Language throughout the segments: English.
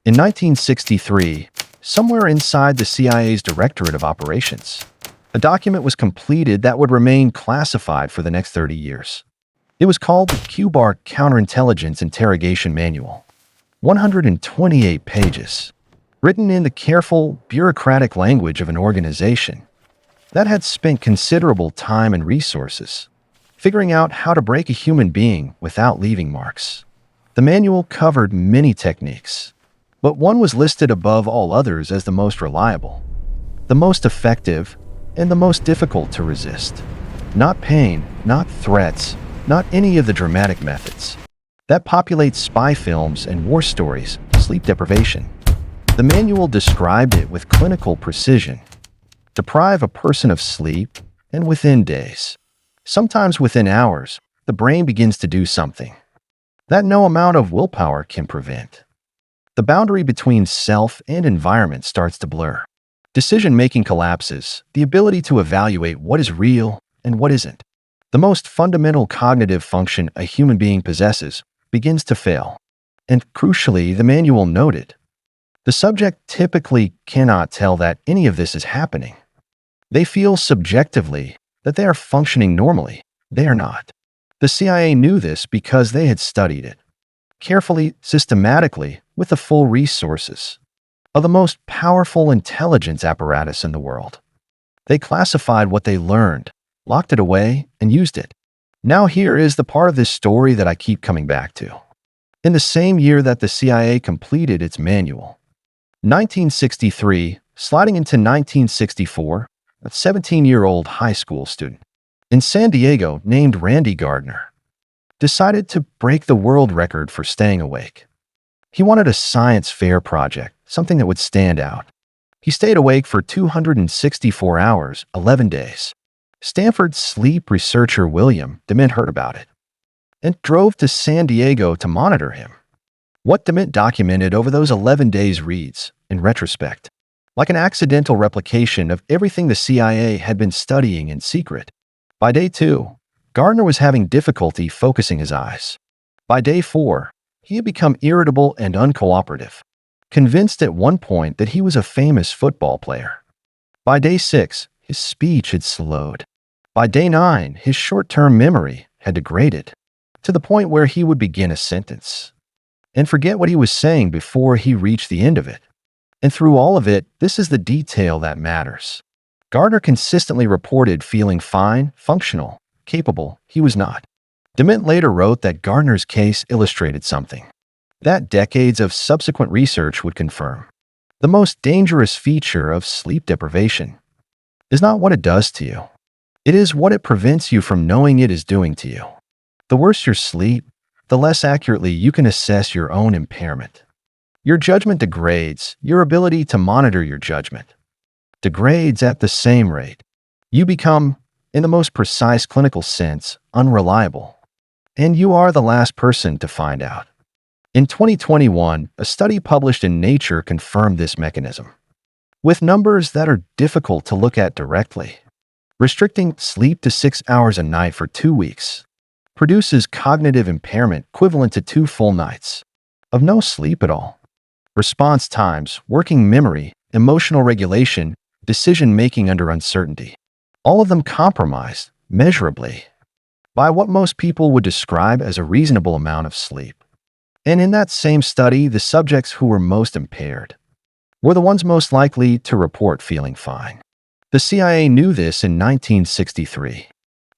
In 1963, somewhere inside the CIA's Directorate of Operations, a document was completed that would remain classified for the next 30 years. It was called the KUBARK Counterintelligence Interrogation Manual. 128 pages, written in the careful, bureaucratic language of an organization that had spent considerable time and resources figuring out how to break a human being without leaving marks. The manual covered many techniques, but one was listed above all others as the most reliable, the most effective, and the most difficult to resist. Not pain, not threats, not any of the dramatic methods that populate spy films and war stories, sleep deprivation. The manual described it with clinical precision. Deprive a person of sleep, and within days, sometimes within hours, the brain begins to do something that no amount of willpower can prevent. The boundary between self and environment starts to blur. Decision-making collapses, the ability to evaluate what is real and what isn't. The most fundamental cognitive function a human being possesses begins to fail. And crucially, the manual noted, the subject typically cannot tell that any of this is happening. They feel subjectively that they are functioning normally. They are not. The CIA knew this because they had studied it carefully, systematically, with the full resources of the most powerful intelligence apparatus in the world. They classified what they learned, locked it away, and used it. Now here is the part of this story that I keep coming back to. In the same year that the CIA completed its manual, 1963, sliding into 1964, a 17-year-old high school student in San Diego named Randy Gardner decided to break the world record for staying awake. He wanted a science fair project, something that would stand out. He stayed awake for 264 hours, 11 days. Stanford sleep researcher William DeMint heard about it and drove to San Diego to monitor him. What DeMint documented over those 11 days reads, in retrospect, like an accidental replication of everything the CIA had been studying in secret. By day 2, Gardner was having difficulty focusing his eyes. By day 4, he had become irritable and uncooperative, convinced at one point that he was a famous football player. By day 6, his speech had slowed. By day 9, his short-term memory had degraded to the point where he would begin a sentence and forget what he was saying before he reached the end of it. And through all of it, this is the detail that matters. Gardner consistently reported feeling fine, functional, capable. He was not. DeMint later wrote that Gardner's case illustrated something that decades of subsequent research would confirm. The most dangerous feature of sleep deprivation is not what it does to you. It is what it prevents you from knowing it is doing to you. The worse your sleep, the less accurately you can assess your own impairment. Your judgment degrades, your ability to monitor your judgment degrades at the same rate. You become, in the most precise clinical sense, unreliable. And you are the last person to find out. In 2021, a study published in Nature confirmed this mechanism, with numbers that are difficult to look at directly. Restricting sleep to 6 hours a night for 2 weeks produces cognitive impairment equivalent to 2 full nights of no sleep at all. Response times, working memory, emotional regulation, decision-making under uncertainty, all of them compromised measurably by what most people would describe as a reasonable amount of sleep. And in that same study, the subjects who were most impaired were the ones most likely to report feeling fine. The CIA knew this in 1963.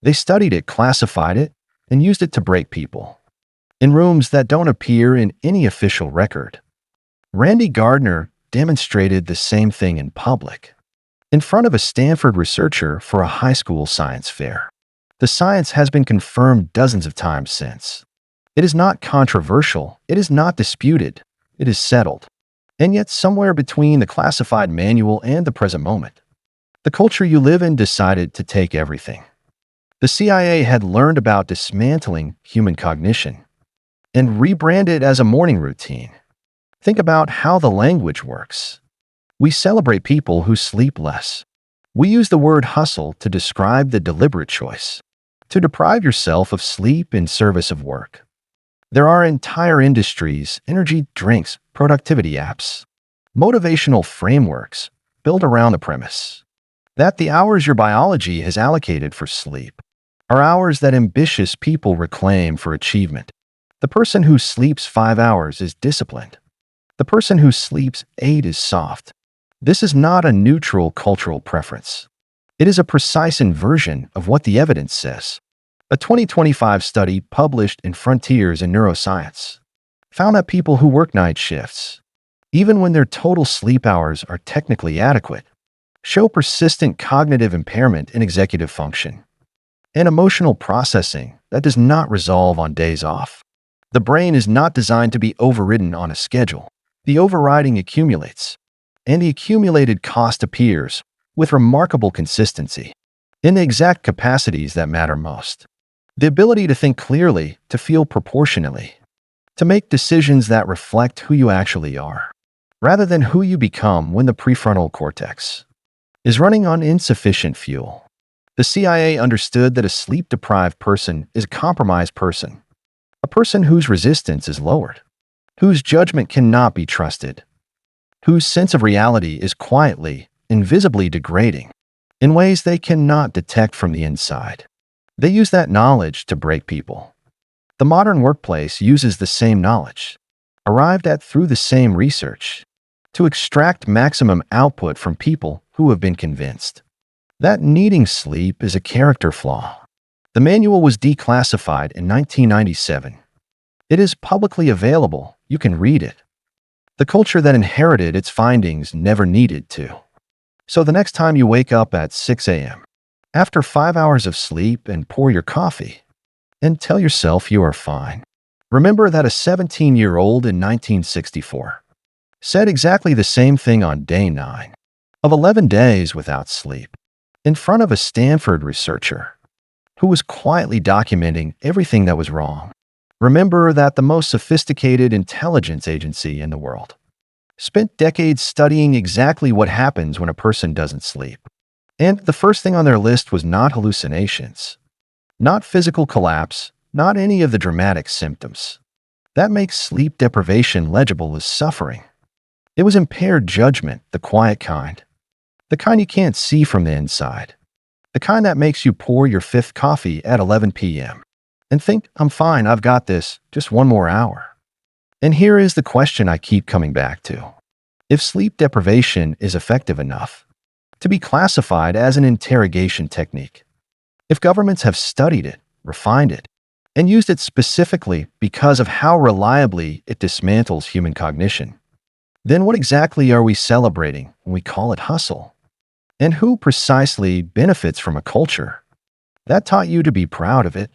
They studied it, classified it, and used it to break people in rooms that don't appear in any official record. Randy Gardner demonstrated the same thing in public, in front of a Stanford researcher for a high school science fair. The science has been confirmed dozens of times since. It is not controversial, it is not disputed, it is settled. And yet somewhere between the classified manual and the present moment, the culture you live in decided to take everything. The CIA had learned about dismantling human cognition and rebrand it as a morning routine. Think about how the language works. We celebrate people who sleep less. We use the word hustle to describe the deliberate choice to deprive yourself of sleep in service of work. There are entire industries, energy drinks, productivity apps, motivational frameworks built around the premise that the hours your biology has allocated for sleep are hours that ambitious people reclaim for achievement. The person who sleeps 5 hours is disciplined. The person who sleeps 8 is soft. This is not a neutral cultural preference. It is a precise inversion of what the evidence says. A 2025 study published in Frontiers in Neuroscience found that people who work night shifts, even when their total sleep hours are technically adequate, show persistent cognitive impairment in executive function and emotional processing that does not resolve on days off. The brain is not designed to be overridden on a schedule. The overriding accumulates, and the accumulated cost appears with remarkable consistency in the exact capacities that matter most. The ability to think clearly, to feel proportionately, to make decisions that reflect who you actually are, rather than who you become when the prefrontal cortex is running on insufficient fuel. The CIA understood that a sleep-deprived person is a compromised person, a person whose resistance is lowered, whose judgment cannot be trusted, whose sense of reality is quietly, invisibly degrading in ways they cannot detect from the inside. They use that knowledge to break people. The modern workplace uses the same knowledge, arrived at through the same research, to extract maximum output from people who have been convinced that needing sleep is a character flaw. The manual was declassified in 1997. It is publicly available. You can read it. The culture that inherited its findings never needed to. So the next time you wake up at 6 a.m., after 5 hours of sleep, and pour your coffee, and tell yourself you are fine, remember that a 17-year-old in 1964 said exactly the same thing on day 9 of 11 days without sleep, in front of a Stanford researcher who was quietly documenting everything that was wrong. Remember that the most sophisticated intelligence agency in the world spent decades studying exactly what happens when a person doesn't sleep. And the first thing on their list was not hallucinations, not physical collapse, not any of the dramatic symptoms that makes sleep deprivation legible as suffering. It was impaired judgment, the quiet kind, the kind you can't see from the inside, the kind that makes you pour your 5th coffee at 11 p.m. and think, I'm fine, I've got this, just one more hour. And here is the question I keep coming back to. If sleep deprivation is effective enough to be classified as an interrogation technique, if governments have studied it, refined it, and used it specifically because of how reliably it dismantles human cognition, then what exactly are we celebrating when we call it hustle? And who precisely benefits from a culture that taught you to be proud of it?